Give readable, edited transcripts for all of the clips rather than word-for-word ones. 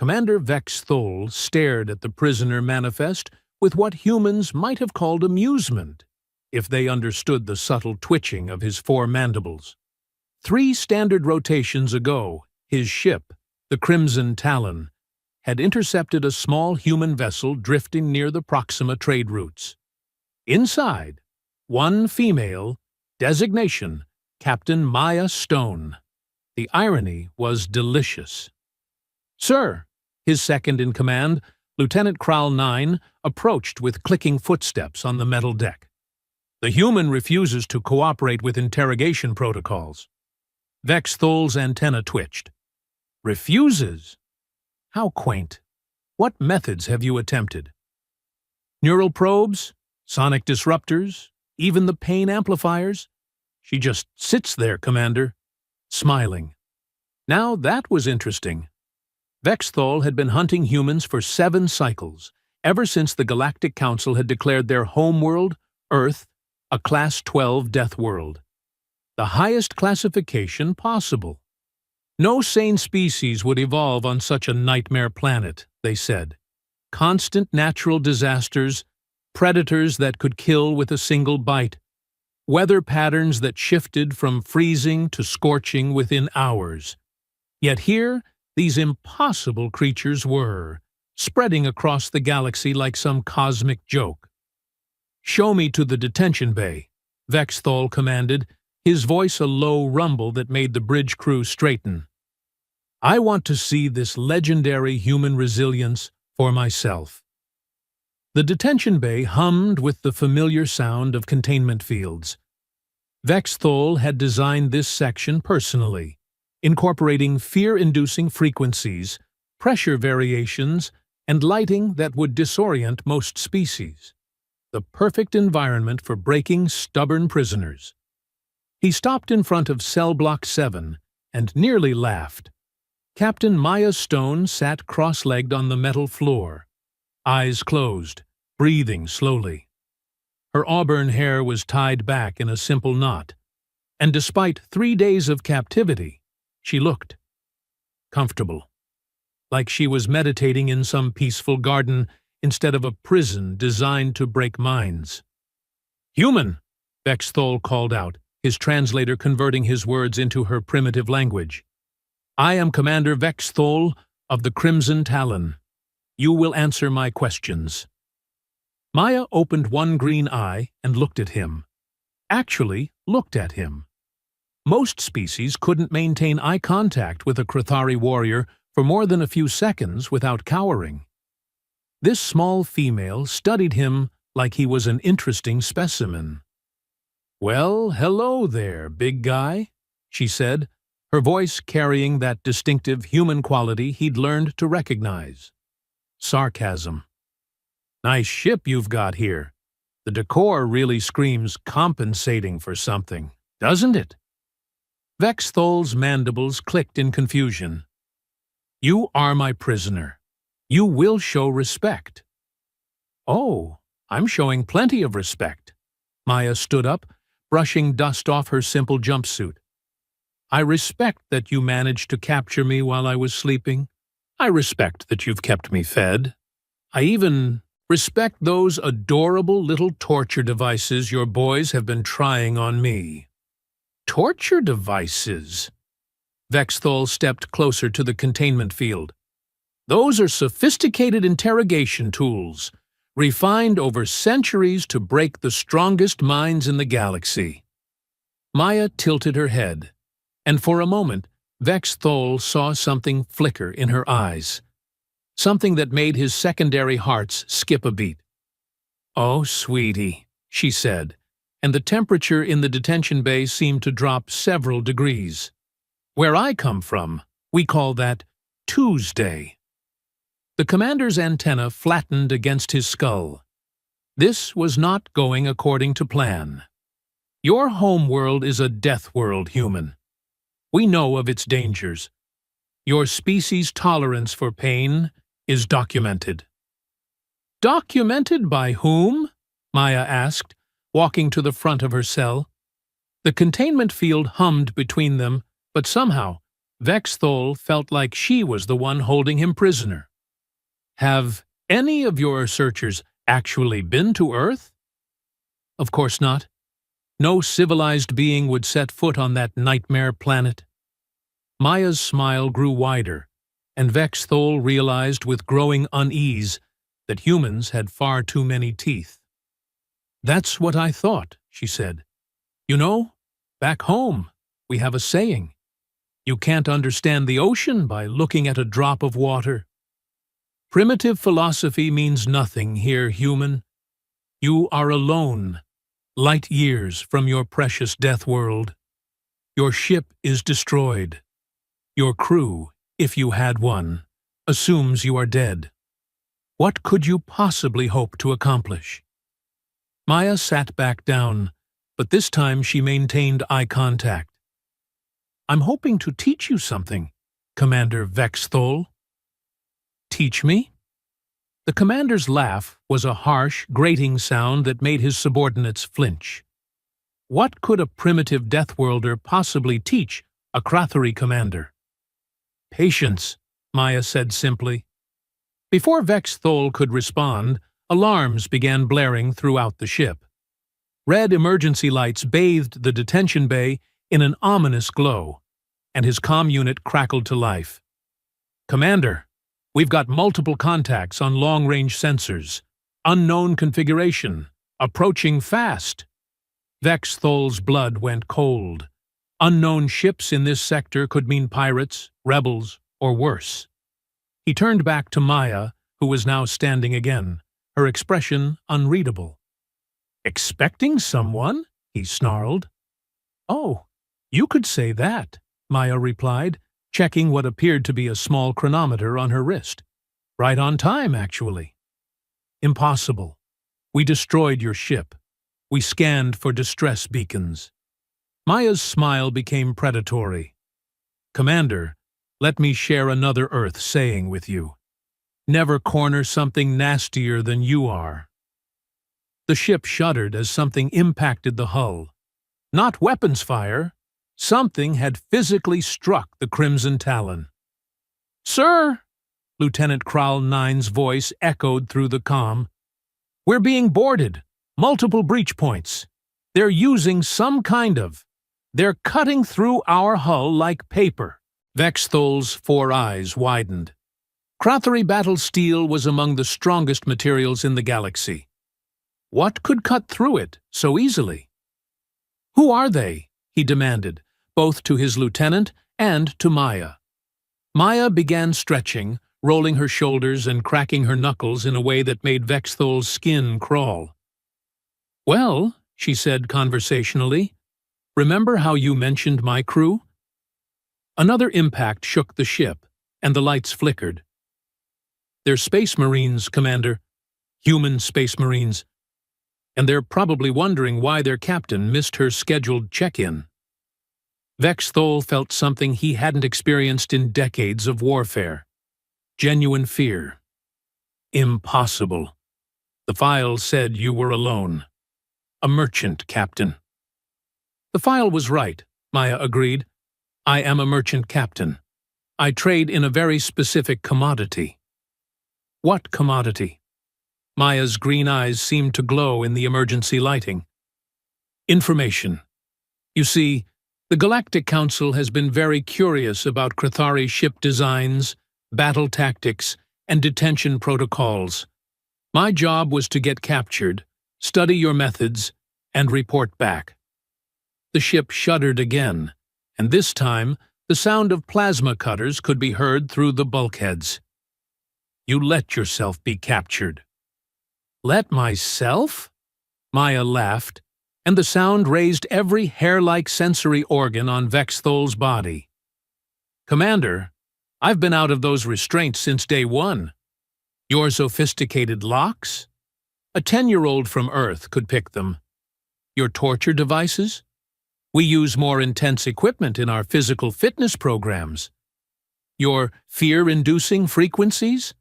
Commander Vex Thol stared at the prisoner manifest with what humans might have called amusement, if they understood the subtle twitching of his four mandibles. 3 standard rotations ago, his ship, the Crimson Talon, had intercepted a small human vessel drifting near the Proxima trade routes. Inside, 1 female, designation Captain Maya Stone. The irony was delicious. "Sir," his second-in-command, Lieutenant Kral 9, approached with clicking footsteps on the metal deck. "The human refuses to cooperate with interrogation protocols." Vex Thol's antenna twitched. "Refuses? How quaint. What methods have you attempted?" "Neural probes, sonic disruptors, even the pain amplifiers. She just sits there, Commander," smiling. Now that was interesting. Vex Thol had been hunting humans for 7 cycles, ever since the Galactic Council had declared their homeworld, Earth, a Class 12 Deathworld. The highest classification possible. No sane species would evolve on such a nightmare planet, they said. Constant natural disasters, predators that could kill with a single bite, weather patterns that shifted from freezing to scorching within hours. Yet here, these impossible creatures were, spreading across the galaxy like some cosmic joke. "Show me to the detention bay," Vex Thol commanded, his voice a low rumble that made the bridge crew straighten. "I want to see this legendary human resilience for myself." The detention bay hummed with the familiar sound of containment fields. Vex Thol had designed this section personally, incorporating fear-inducing frequencies, pressure variations, and lighting that would disorient most species. The perfect environment for breaking stubborn prisoners. He stopped in front of Cell Block 7 and nearly laughed. Captain Maya Stone sat cross-legged on the metal floor, eyes closed, breathing slowly. Her auburn hair was tied back in a simple knot, and despite 3 days of captivity, she looked comfortable, like she was meditating in some peaceful garden instead of a prison designed to break minds. "Human," Vex Thol called out, his translator converting his words into her primitive language. "I am Commander Vex Thol of the Crimson Talon. You will answer my questions." Maya opened one green eye and looked at him. Actually, looked at him. Most species couldn't maintain eye contact with a Krathari warrior for more than a few seconds without cowering. This small female studied him like he was an interesting specimen. "Well, hello there, big guy," she said, her voice carrying that distinctive human quality he'd learned to recognize. Sarcasm. "Nice ship you've got here. The decor really screams compensating for something, doesn't it?" Vex Thol's mandibles clicked in confusion. "You are my prisoner. You will show respect." "Oh, I'm showing plenty of respect." Maya stood up, brushing dust off her simple jumpsuit. "I respect that you managed to capture me while I was sleeping. I respect that you've kept me fed. I even respect those adorable little torture devices your boys have been trying on me." "Torture devices?" Vex Thol stepped closer to the containment field. "Those are sophisticated interrogation tools, refined over centuries to break the strongest minds in the galaxy." Maya tilted her head, and for a moment Vex Thol saw something flicker in her eyes, something that made his secondary hearts skip a beat. "Oh, sweetie," she said, and the temperature in the detention bay seemed to drop several degrees. "Where I come from, we call that Tuesday." The commander's antenna flattened against his skull. This was not going according to plan. "Your homeworld is a death world, human. We know of its dangers. Your species' tolerance for pain is documented." "Documented by whom?" Maya asked, walking to the front of her cell. The containment field hummed between them, but somehow Vexthol felt like she was the one holding him prisoner. Have any of your searchers actually been to Earth? Of course not. No civilized being would set foot on that nightmare planet. Maya's smile grew wider, and Vexthol realized with growing unease that humans had far too many teeth. That's what I thought, she said. You know, back home, we have a saying. You can't understand the ocean by looking at a drop of water. Primitive philosophy means nothing here, human. You are alone, light years from your precious Deathworld. Your ship is destroyed. Your crew, if you had one, assumes you are dead. What could you possibly hope to accomplish? Maya sat back down, but this time she maintained eye contact. I'm hoping to teach you something, Commander Vexthol. Teach me? The commander's laugh was a harsh, grating sound that made his subordinates flinch. What could a primitive Deathworlder possibly teach a Krathari commander? Patience, Maya said simply. Before Vexthol could respond, alarms began blaring throughout the ship. Red emergency lights bathed the detention bay in an ominous glow, and his comm unit crackled to life. Commander, we've got multiple contacts on long-range sensors. Unknown configuration. Approaching fast. Vexthol's blood went cold. Unknown ships in this sector could mean pirates, rebels, or worse. He turned back to Maya, who was now standing again, her expression unreadable. Expecting someone? He snarled. Oh, you could say that, Maya replied, checking what appeared to be a small chronometer on her wrist. Right on time, actually. Impossible. We destroyed your ship. We scanned for distress beacons. Maya's smile became predatory. Commander, let me share another Earth saying with you. Never corner something nastier than you are. The ship shuddered as something impacted the hull. Not weapons fire. Something had physically struck the Crimson Talon. Sir, Lieutenant Kral 9's voice echoed through the comm. We're being boarded. Multiple breach points. They're using some kind of. They're cutting through our hull like paper. Vexthol's 4 eyes widened. Krathari battle steel was among the strongest materials in the galaxy. What could cut through it so easily? Who are they? He demanded, both to his lieutenant and to Maya. Maya began stretching, rolling her shoulders and cracking her knuckles in a way that made Vexthol's skin crawl. Well, she said conversationally, remember how you mentioned my crew? Another impact shook the ship, and the lights flickered. They're Space Marines, Commander. Human Space Marines. And they're probably wondering why their captain missed her scheduled check-in. Vexthol felt something he hadn't experienced in decades of warfare. Genuine fear. Impossible. The file said you were alone. A merchant, Captain. The file was right, Maya agreed. I am a merchant captain. I trade in a very specific commodity. What commodity? Maya's green eyes seemed to glow in the emergency lighting. Information. You see, the Galactic Council has been very curious about Krathari ship designs, battle tactics, and detention protocols. My job was to get captured, study your methods, and report back. The ship shuddered again, and this time the sound of plasma cutters could be heard through the bulkheads. You let yourself be captured. Let myself? Maya laughed, and the sound raised every hair-like sensory organ on Vexthol's body. Commander, I've been out of those restraints since day one. Your sophisticated locks? A 10-year-old from Earth could pick them. Your torture devices? We use more intense equipment in our physical fitness programs. Your fear-inducing frequencies?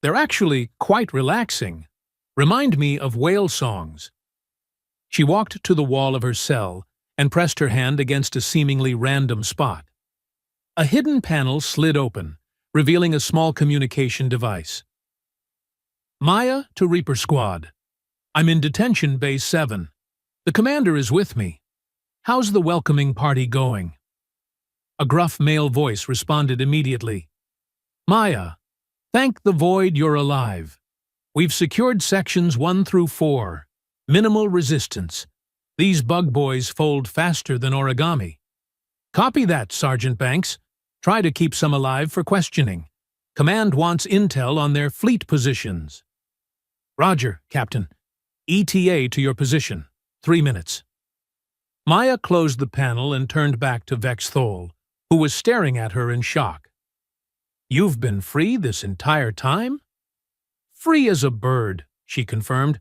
They're actually quite relaxing. Remind me of whale songs. She walked to the wall of her cell and pressed her hand against a seemingly random spot. A hidden panel slid open, revealing a small communication device. Maya to Reaper Squad. I'm in Detention Base 7. The commander is with me. How's the welcoming party going? A gruff male voice responded immediately. Maya, thank the void you're alive. We've secured sections 1 through 4. Minimal resistance. These bug boys fold faster than origami. Copy that, Sergeant Banks. Try to keep some alive for questioning. Command wants intel on their fleet positions. Roger, Captain. ETA to your position. 3 minutes. Maya closed the panel and turned back to Vex Thol, who was staring at her in shock. You've been free this entire time? Free as a bird, she confirmed.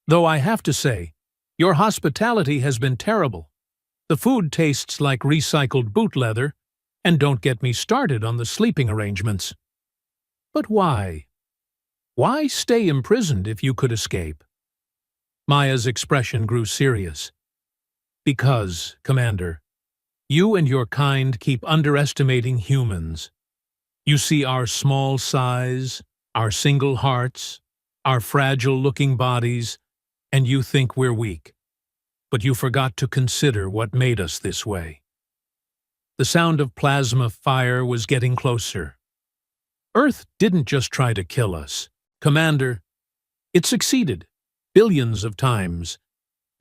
Though I have to say, your hospitality has been terrible. The food tastes like recycled boot leather, and don't get me started on the sleeping arrangements. But why? Why stay imprisoned if you could escape? Maya's expression grew serious. Because, Commander, you and your kind keep underestimating humans. You see our small size, our single hearts, our fragile-looking bodies, and you think we're weak. But you forgot to consider what made us this way. The sound of plasma fire was getting closer. Earth didn't just try to kill us. Commander, it succeeded, billions of times.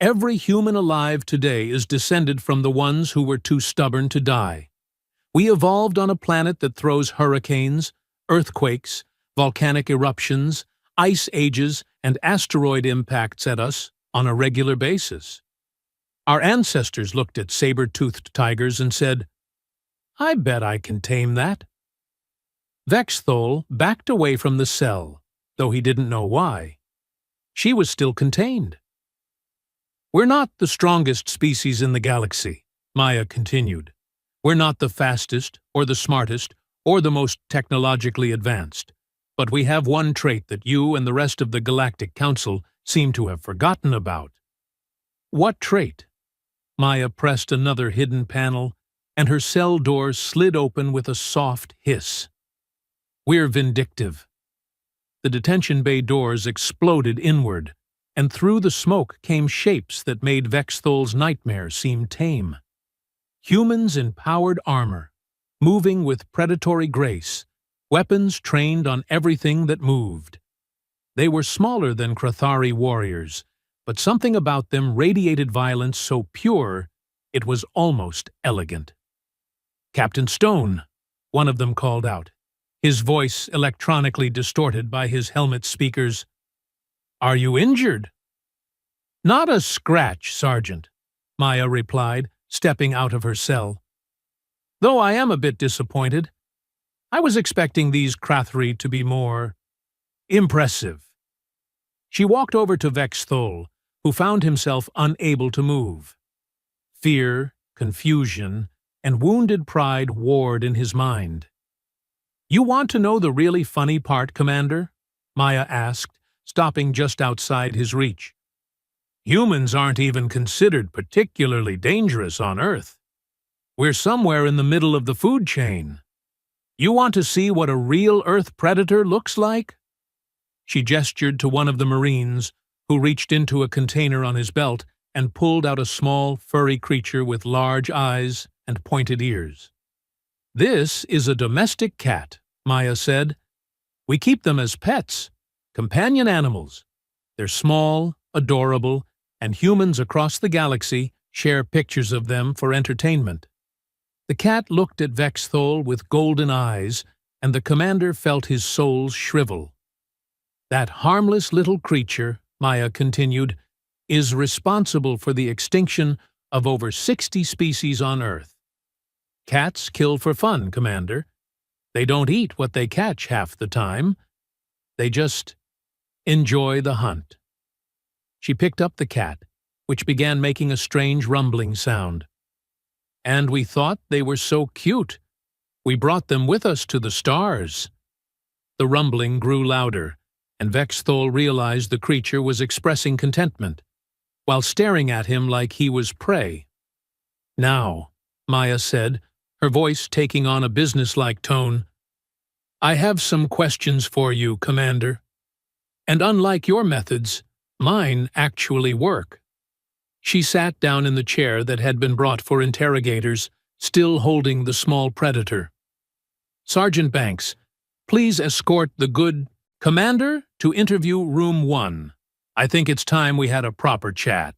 Every human alive today is descended from the ones who were too stubborn to die. We evolved on a planet that throws hurricanes, earthquakes, volcanic eruptions, ice ages, and asteroid impacts at us on a regular basis. Our ancestors looked at saber-toothed tigers and said, I bet I can tame that. Vex Thol backed away from the cell, though he didn't know why. She was still contained. We're not the strongest species in the galaxy, Maya continued. We're not the fastest, or the smartest, or the most technologically advanced. But we have one trait that you and the rest of the Galactic Council seem to have forgotten about. What trait? Maya pressed another hidden panel, and her cell door slid open with a soft hiss. We're vindictive. The detention bay doors exploded inward, and through the smoke came shapes that made Vex Thol's nightmare seem tame. Humans in powered armor, moving with predatory grace, weapons trained on everything that moved. They were smaller than Krathari warriors, but something about them radiated violence so pure it was almost elegant. Captain Stone, one of them called out, his voice electronically distorted by his helmet speakers. Are you injured? Not a scratch, Sergeant, Maya replied, stepping out of her cell. Though I am a bit disappointed. I was expecting these Krathari to be more impressive. She walked over to Vex Thol, who found himself unable to move. Fear, confusion, and wounded pride warred in his mind. You want to know the really funny part, Commander? Maya asked, stopping just outside his reach. Humans aren't even considered particularly dangerous on Earth. We're somewhere in the middle of the food chain. You want to see what a real Earth predator looks like? She gestured to one of the Marines, who reached into a container on his belt and pulled out a small, furry creature with large eyes and pointed ears. This is a domestic cat, Maya said. We keep them as pets, companion animals. They're small, adorable, and humans across the galaxy share pictures of them for entertainment. The cat looked at Vex Thol with golden eyes, and the commander felt his soul shrivel. That harmless little creature, Maya continued, is responsible for the extinction of over 60 species on Earth. Cats kill for fun, Commander. They don't eat what they catch half the time. They just enjoy the hunt. She picked up the cat, which began making a strange rumbling sound. And we thought they were so cute. We brought them with us to the stars. The rumbling grew louder, and Vex Thol realized the creature was expressing contentment, while staring at him like he was prey. Now, Maya said, her voice taking on a businesslike tone. "I have some questions for you, Commander. And unlike your methods, mine actually work." She sat down in the chair that had been brought for interrogators, still holding the small predator. "Sergeant Banks, please escort the good Commander to interview room 1. I think it's time we had a proper chat."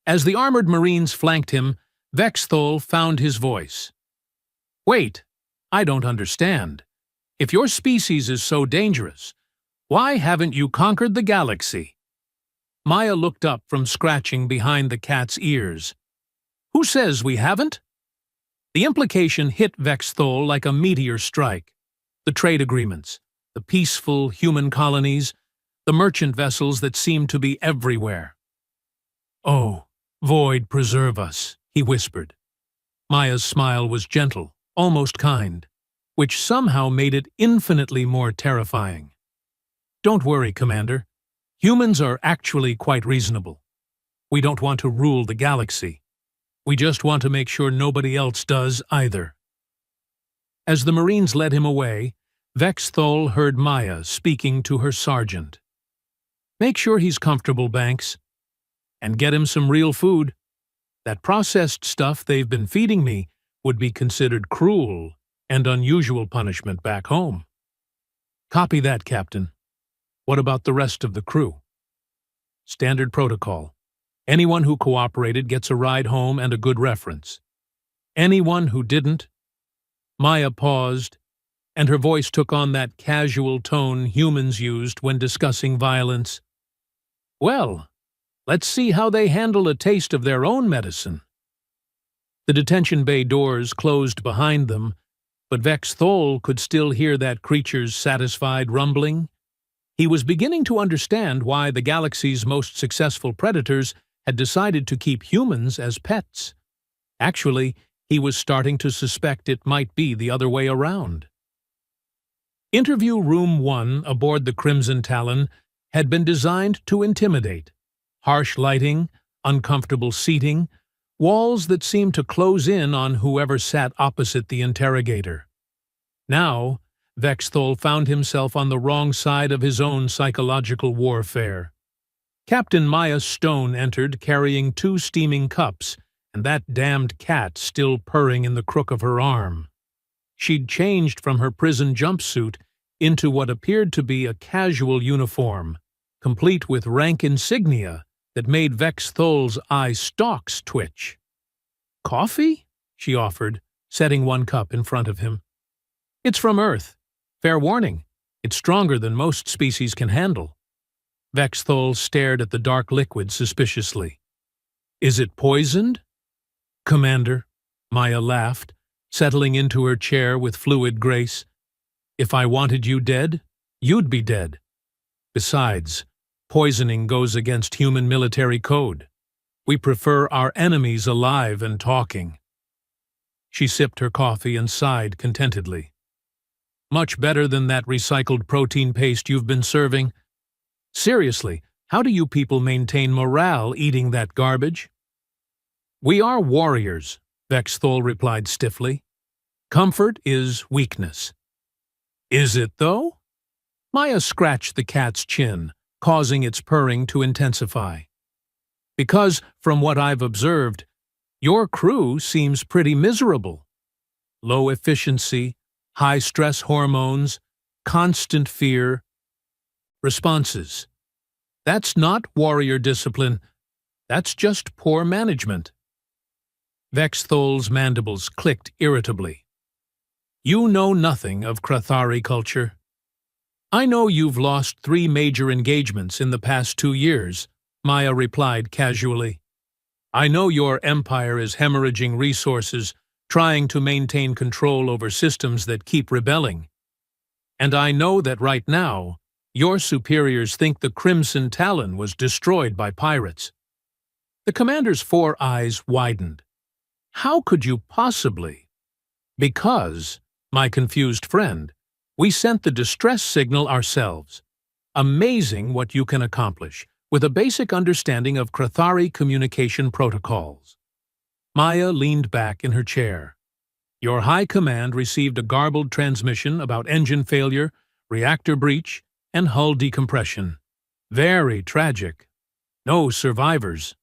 As the armored Marines flanked him, Vexthol found his voice. "Wait, I don't understand. If your species is so dangerous, why haven't you conquered the galaxy?" Maya looked up from scratching behind the cat's ears. "Who says we haven't?" The implication hit Vexthol like a meteor strike. The trade agreements, the peaceful human colonies, the merchant vessels that seemed to be everywhere. "Oh, Void preserve us," he whispered. Maya's smile was gentle, almost kind, which somehow made it infinitely more terrifying. "Don't worry, Commander. Humans are actually quite reasonable. We don't want to rule the galaxy. We just want to make sure nobody else does either." As the Marines led him away, Vexthol heard Maya speaking to her sergeant. "Make sure he's comfortable, Banks. And get him some real food. That processed stuff they've been feeding me would be considered cruel and unusual punishment back home." "Copy that, Captain. What about the rest of the crew?" "Standard protocol. Anyone who cooperated gets a ride home and a good reference. Anyone who didn't—" Maya paused, and her voice took on that casual tone humans used when discussing violence. "Well, let's see how they handle a taste of their own medicine." The detention bay doors closed behind them, but Vexthol could still hear that creature's satisfied rumbling. He was beginning to understand why the galaxy's most successful predators had decided to keep humans as pets. Actually, he was starting to suspect it might be the other way around. Interview Room 1 aboard the Crimson Talon had been designed to intimidate. Harsh lighting, uncomfortable seating, walls that seemed to close in on whoever sat opposite the interrogator. Now, Vexthol found himself on the wrong side of his own psychological warfare. Captain Maya Stone entered carrying 2 steaming cups, and that damned cat still purring in the crook of her arm. She'd changed from her prison jumpsuit into what appeared to be a casual uniform, complete with rank insignia that made Vexthol's eye stalks twitch. "Coffee?" she offered, setting 1 cup in front of him. "It's from Earth. Fair warning, it's stronger than most species can handle." Vexthol stared at the dark liquid suspiciously. "Is it poisoned?" "Commander," Maya laughed, settling into her chair with fluid grace. "If I wanted you dead, you'd be dead. Besides, poisoning goes against human military code. We prefer our enemies alive and talking." She sipped her coffee and sighed contentedly. "Much better than that recycled protein paste you've been serving. Seriously, how do you people maintain morale eating that garbage?" "We are warriors," Vexthol replied stiffly. "Comfort is weakness." "Is it, though?" Maya scratched the cat's chin, causing its purring to intensify. "Because, from what I've observed, your crew seems pretty miserable. Low efficiency, high stress hormones, constant fear. Responses. That's not warrior discipline. That's just poor management." Vexthol's mandibles clicked irritably. "You know nothing of Krathari culture. I know you've lost 3 major engagements in the past 2 years, Maya replied casually. I know your empire is hemorrhaging resources, trying to maintain control over systems that keep rebelling. And I know that right now, your superiors think the Crimson Talon was destroyed by pirates. The commander's 4 eyes widened. How could you possibly? Because, my confused friend, we sent the distress signal ourselves. Amazing what you can accomplish, with a basic understanding of Krathari communication protocols. Maya leaned back in her chair. Your high command received a garbled transmission about engine failure, reactor breach, and hull decompression. Very tragic. No survivors.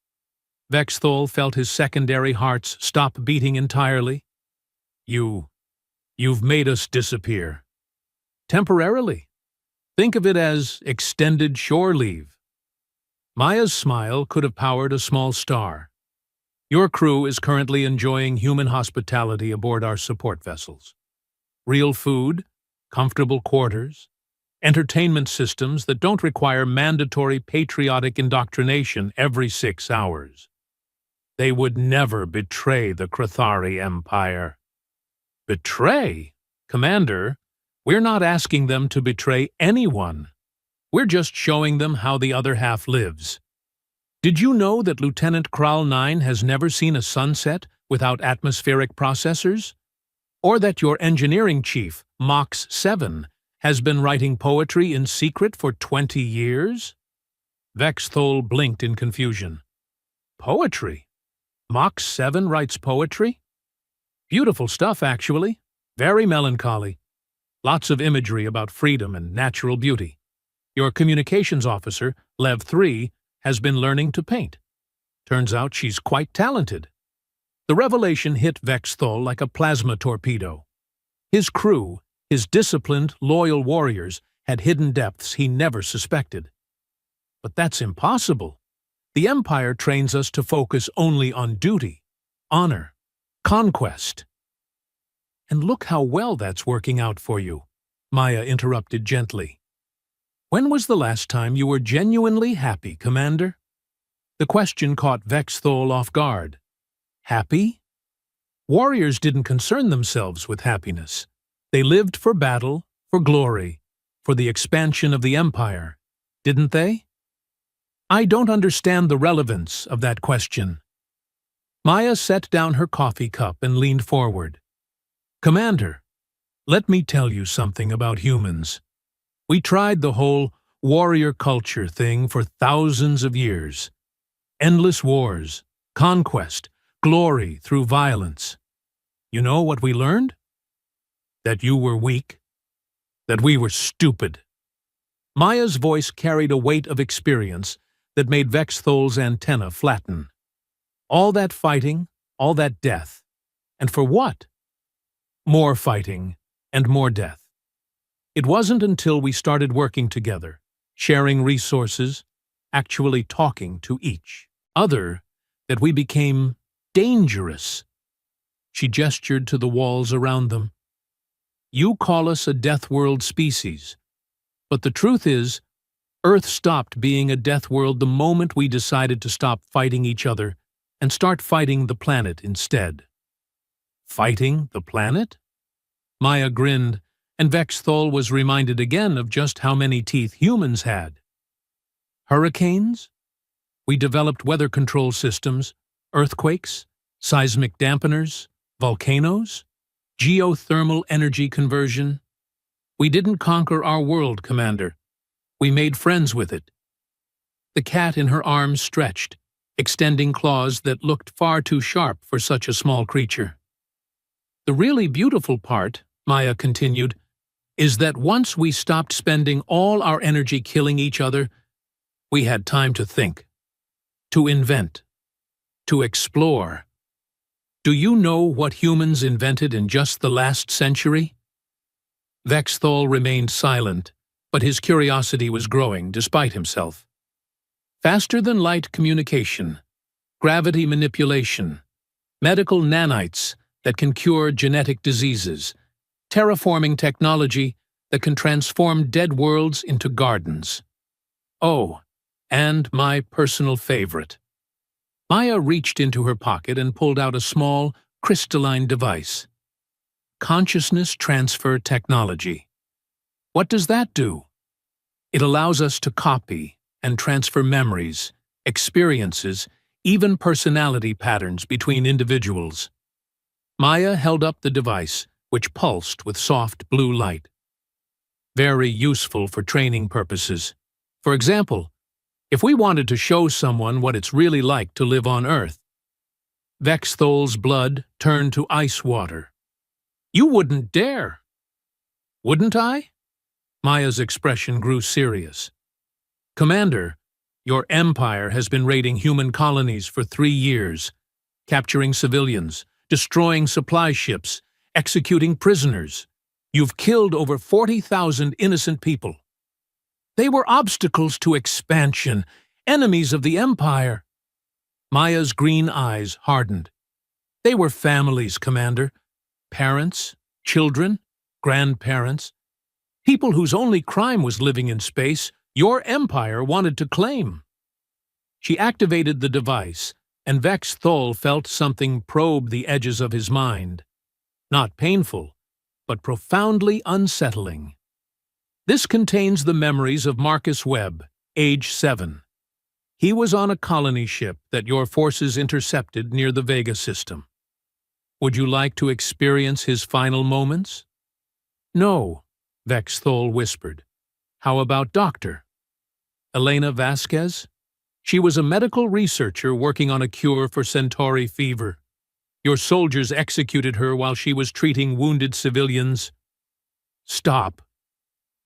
Vexthol felt his secondary hearts stop beating entirely. You've made us disappear. Temporarily. Think of it as extended shore leave. Maya's smile could have powered a small star. Your crew is currently enjoying human hospitality aboard our support vessels. Real food, comfortable quarters, entertainment systems that don't require mandatory patriotic indoctrination every 6 hours. They would never betray the Krathari Empire. Betray? Commander, we're not asking them to betray anyone. We're just showing them how the other half lives. Did you know that Lieutenant Kral 9 has never seen a sunset without atmospheric processors? Or that your engineering chief, Mox 7, has been writing poetry in secret for 20 years? Vexthol blinked in confusion. Poetry? Mox 7 writes poetry? Beautiful stuff, actually. Very melancholy. Lots of imagery about freedom and natural beauty. Your communications officer, Lev 3, has been learning to paint. Turns out she's quite talented. The revelation hit Vexthol like a plasma torpedo. His crew, his disciplined, loyal warriors, had hidden depths he never suspected. But that's impossible. The Empire trains us to focus only on duty, honor, conquest. And look how well that's working out for you, Maya interrupted gently. When was the last time you were genuinely happy, Commander? The question caught Vexthol off guard. Happy? Warriors didn't concern themselves with happiness. They lived for battle, for glory, for the expansion of the Empire, didn't they? I don't understand the relevance of that question. Maya set down her coffee cup and leaned forward. Commander, let me tell you something about humans. We tried the whole warrior culture thing for thousands of years. Endless wars, conquest, glory through violence. You know what we learned? That you were weak. That we were stupid. Maya's voice carried a weight of experience that made Vexthol's antenna flatten. All that fighting, all that death. And for what? More fighting and more death. It wasn't until we started working together, sharing resources, actually talking to each other, that we became dangerous. She gestured to the walls around them. You call us a Deathworld species, but the truth is, Earth stopped being a Deathworld the moment we decided to stop fighting each other and start fighting the planet instead. Fighting the planet? Maya grinned, and Vexthol was reminded again of just how many teeth humans had. Hurricanes? We developed weather control systems, earthquakes, seismic dampeners, volcanoes, geothermal energy conversion. We didn't conquer our world, Commander. We made friends with it. The cat in her arms stretched, extending claws that looked far too sharp for such a small creature. The really beautiful part, Maya continued, is that once we stopped spending all our energy killing each other, we had time to think, to invent, to explore. Do you know what humans invented in just the last century? Vexthol remained silent, but his curiosity was growing despite himself. Faster-than-light communication, gravity manipulation, medical nanites that can cure genetic diseases, terraforming technology that can transform dead worlds into gardens. Oh, and my personal favorite. Maya reached into her pocket and pulled out a small, crystalline device. Consciousness transfer technology. What does that do? It allows us to copy and transfer memories, experiences, even personality patterns between individuals. Maya held up the device, which pulsed with soft blue light. Very useful for training purposes. For example, if we wanted to show someone what it's really like to live on Earth. Vexthol's blood turned to ice water. You wouldn't dare. Wouldn't I? Maya's expression grew serious. Commander, your empire has been raiding human colonies for 3 years, capturing civilians, destroying supply ships, executing prisoners. You've killed over 40,000 innocent people. They were obstacles to expansion, enemies of the empire. Maya's green eyes hardened. They were families, Commander. Parents, children, grandparents. People whose only crime was living in space, your empire wanted to claim. She activated the device, and Vex Thol felt something probe the edges of his mind. Not painful, but profoundly unsettling. This contains the memories of Marcus Webb, age 7. He was on a colony ship that your forces intercepted near the Vega system. Would you like to experience his final moments? No, Vex Thol whispered. How about Dr. Elena Vasquez? She was a medical researcher working on a cure for Centauri fever. Your soldiers executed her while she was treating wounded civilians. Stop.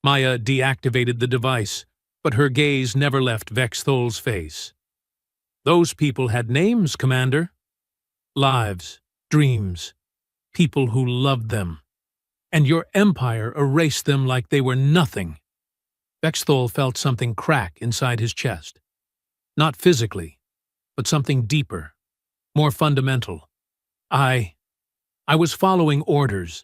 Maya deactivated the device, but her gaze never left Vex Thol's face. Those people had names, Commander. Lives, dreams, people who loved them. And your empire erased them like they were nothing. Vex Thol felt something crack inside his chest. Not physically, but something deeper, more fundamental. I was following orders.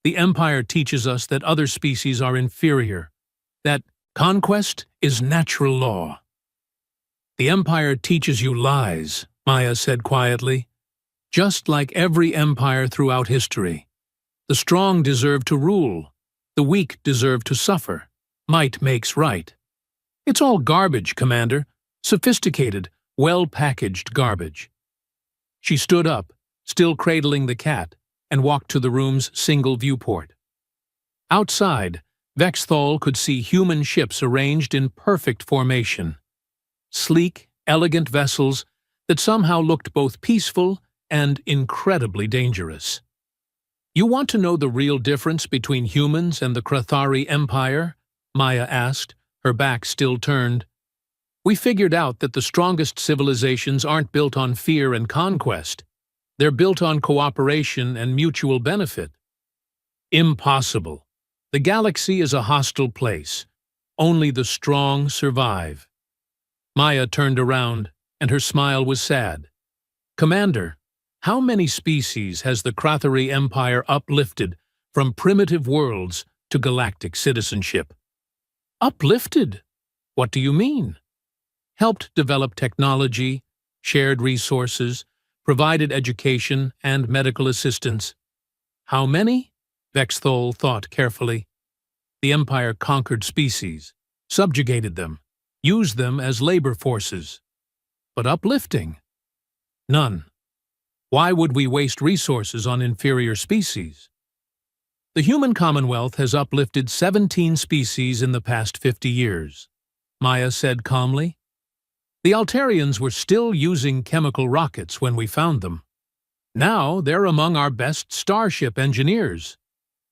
The Empire teaches us that other species are inferior, that conquest is natural law. The Empire teaches you lies, Maya said quietly. Just like every empire throughout history. The strong deserve to rule, the weak deserve to suffer. Might makes right. It's all garbage, Commander. Sophisticated, well-packaged garbage. She stood up, still cradling the cat, and walked to the room's single viewport. Outside, Vex Thol could see human ships arranged in perfect formation. Sleek, elegant vessels that somehow looked both peaceful and incredibly dangerous. You want to know the real difference between humans and the Krathari Empire? Maya asked, her back still turned. We figured out that the strongest civilizations aren't built on fear and conquest. They're built on cooperation and mutual benefit. Impossible. The galaxy is a hostile place. Only the strong survive. Maya turned around, and her smile was sad. Commander, how many species has the Krathari Empire uplifted from primitive worlds to galactic citizenship? Uplifted? What do you mean? Helped develop technology, shared resources, provided education and medical assistance. How many? Vex Thol thought carefully. The Empire conquered species, subjugated them, used them as labor forces. But uplifting? None. Why would we waste resources on inferior species? The human commonwealth has uplifted 17 species in the past 50 years, Maya said calmly. The Altarians were still using chemical rockets when we found them. Now they're among our best starship engineers.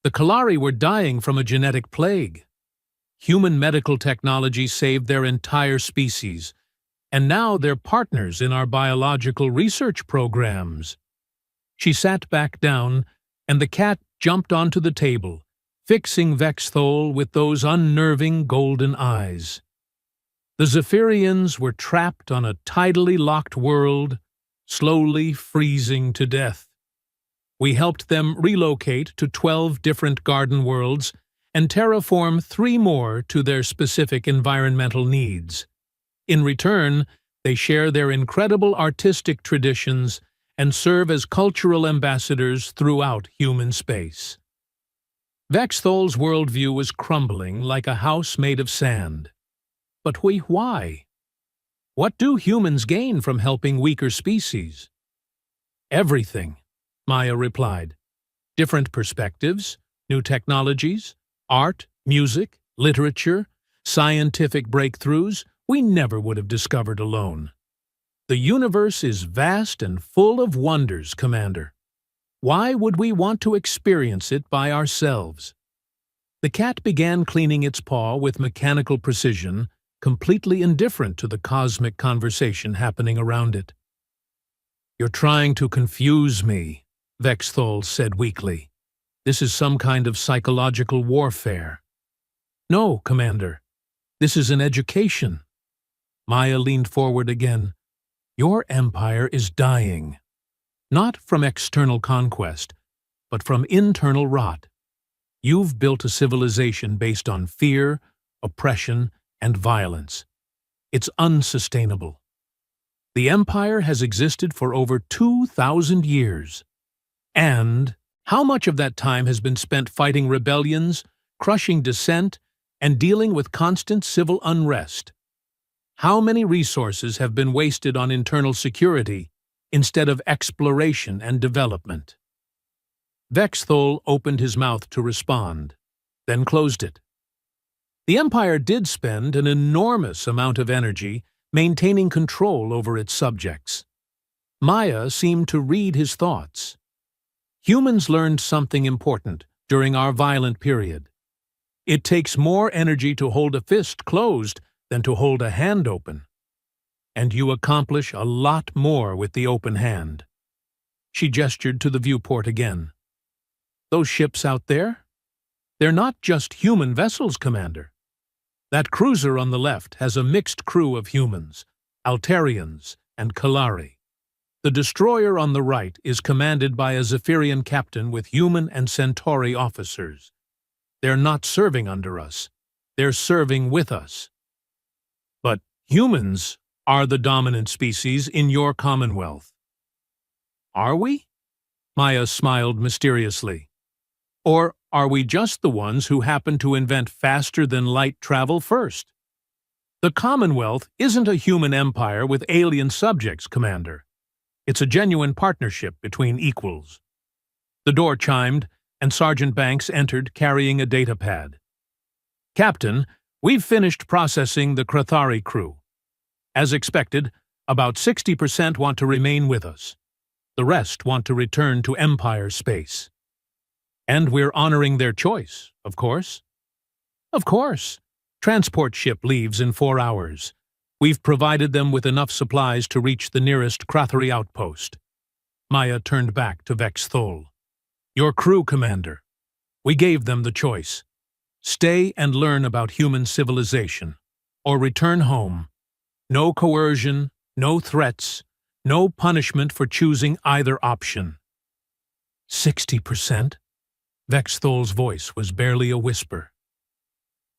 The Kalari were dying from a genetic plague. Human medical technology saved their entire species, and now they're partners in our biological research programs. She sat back down, and the cat jumped onto the table, fixing Vex Thol with those unnerving golden eyes. The Zephyrians were trapped on a tidally locked world, slowly freezing to death. We helped them relocate to 12 different garden worlds and terraform 3 more to their specific environmental needs. In return, they share their incredible artistic traditions and serve as cultural ambassadors throughout human space. Vex Thol's worldview was crumbling like a house made of sand. But why? What do humans gain from helping weaker species? Everything, Maya replied. Different perspectives, new technologies, art, music, literature, scientific breakthroughs we never would have discovered alone. The universe is vast and full of wonders, Commander. Why would we want to experience it by ourselves? The cat began cleaning its paw with mechanical precision, completely indifferent to the cosmic conversation happening around it. "You're trying to confuse me," Vexthol said weakly. "This is some kind of psychological warfare." "No, Commander. This is an education." Maya leaned forward again. "Your empire is dying. Not from external conquest, but from internal rot. You've built a civilization based on fear, oppression, and violence. It's unsustainable. The empire has existed for over 2,000 years. And how much of that time has been spent fighting rebellions, crushing dissent, and dealing with constant civil unrest? How many resources have been wasted on internal security instead of exploration and development?" Vexthol opened his mouth to respond, then closed it. The Empire did spend an enormous amount of energy maintaining control over its subjects. Maya seemed to read his thoughts. Humans learned something important during our violent period. It takes more energy to hold a fist closed than to hold a hand open. And you accomplish a lot more with the open hand. She gestured to the viewport again. "Those ships out there? They're not just human vessels, Commander. That cruiser on the left has a mixed crew of humans, Altarians and Kalari. The destroyer on the right is commanded by a Zephyrian captain with human and Centauri officers. They're not serving under us. They're serving with us. But humans are the dominant species in your Commonwealth." "Are we?" Maya smiled mysteriously. "Or are we just the ones who happen to invent faster-than-light travel first? The Commonwealth isn't a human empire with alien subjects, Commander. It's a genuine partnership between equals." The door chimed, and Sergeant Banks entered carrying a datapad. "Captain, we've finished processing the Krathari crew. As expected, about 60% want to remain with us. The rest want to return to Empire space. And we're honoring their choice, of course." "Of course. Transport ship leaves in 4 hours. We've provided them with enough supplies to reach the nearest Krathari outpost." Maya turned back to Vexthol. "Your crew, Commander. We gave them the choice. Stay and learn about human civilization, or return home. No coercion, no threats, no punishment for choosing either option." 60%? Vexthol's voice was barely a whisper.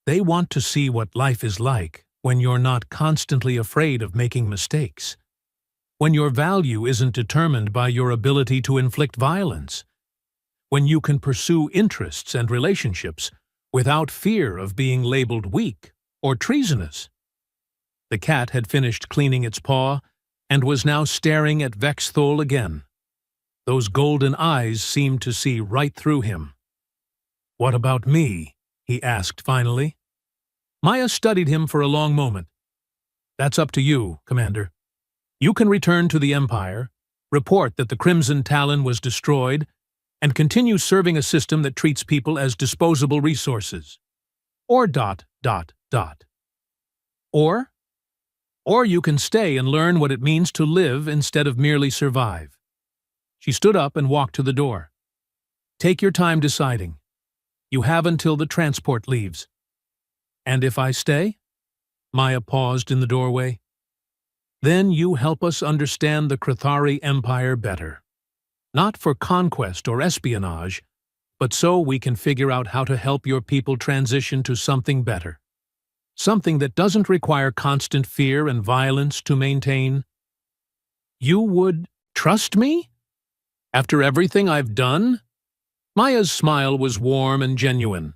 "They want to see what life is like when you're not constantly afraid of making mistakes, when your value isn't determined by your ability to inflict violence, when you can pursue interests and relationships without fear of being labeled weak or treasonous." The cat had finished cleaning its paw and was now staring at Vexthol again. Those golden eyes seemed to see right through him. "What about me?" he asked finally. Maya studied him for a long moment. "That's up to you, Commander. You can return to the Empire, report that the Crimson Talon was destroyed, and continue serving a system that treats people as disposable resources. Or ... Or you can stay and learn what it means to live instead of merely survive." She stood up and walked to the door. "Take your time deciding. You have until the transport leaves." "And if I stay?" Maya paused in the doorway. "Then you help us understand the Krathari Empire better. Not for conquest or espionage, but so we can figure out how to help your people transition to something better. Something that doesn't require constant fear and violence to maintain." "You would trust me? After everything I've done?" Maya's smile was warm and genuine.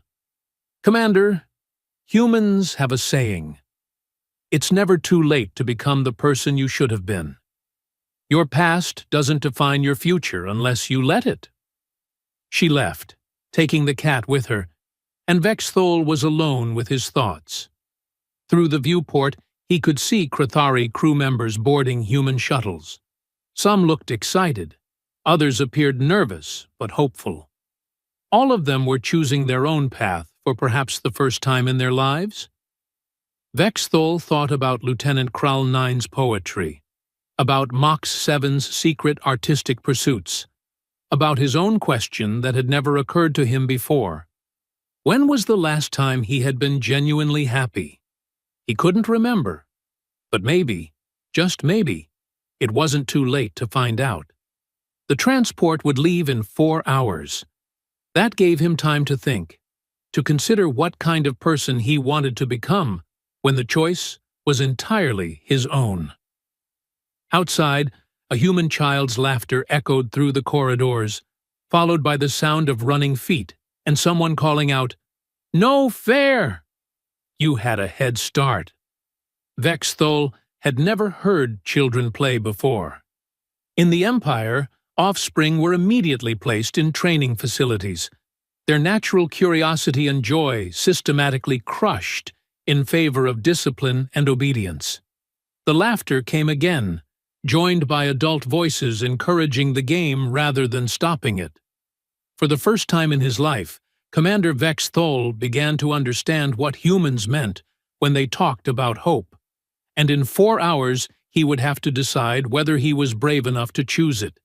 "Commander, humans have a saying. It's never too late to become the person you should have been. Your past doesn't define your future unless you let it." She left, taking the cat with her, and Vexthol was alone with his thoughts. Through the viewport, he could see Krathari crew members boarding human shuttles. Some looked excited, Others appeared nervous but hopeful. All of them were choosing their own path for perhaps the first time in their lives. Vexthol thought about Lieutenant Kral 9's poetry, about Mox 7's secret artistic pursuits, about his own question that had never occurred to him before. When was the last time he had been genuinely happy? He couldn't remember. But maybe, just maybe, it wasn't too late to find out. The transport would leave in 4 hours. That gave him time to think, to consider what kind of person he wanted to become when the choice was entirely his own. Outside, a human child's laughter echoed through the corridors, followed by the sound of running feet and someone calling out, "No fair!" You had a head start. Vexthol had never heard children play before. In the Empire, offspring were immediately placed in training facilities, their natural curiosity and joy systematically crushed in favor of discipline and obedience. The laughter came again, joined by adult voices encouraging the game rather than stopping it. For the first time in his life, Commander Vexthol began to understand what humans meant when they talked about hope, and in 4 hours he would have to decide whether he was brave enough to choose it.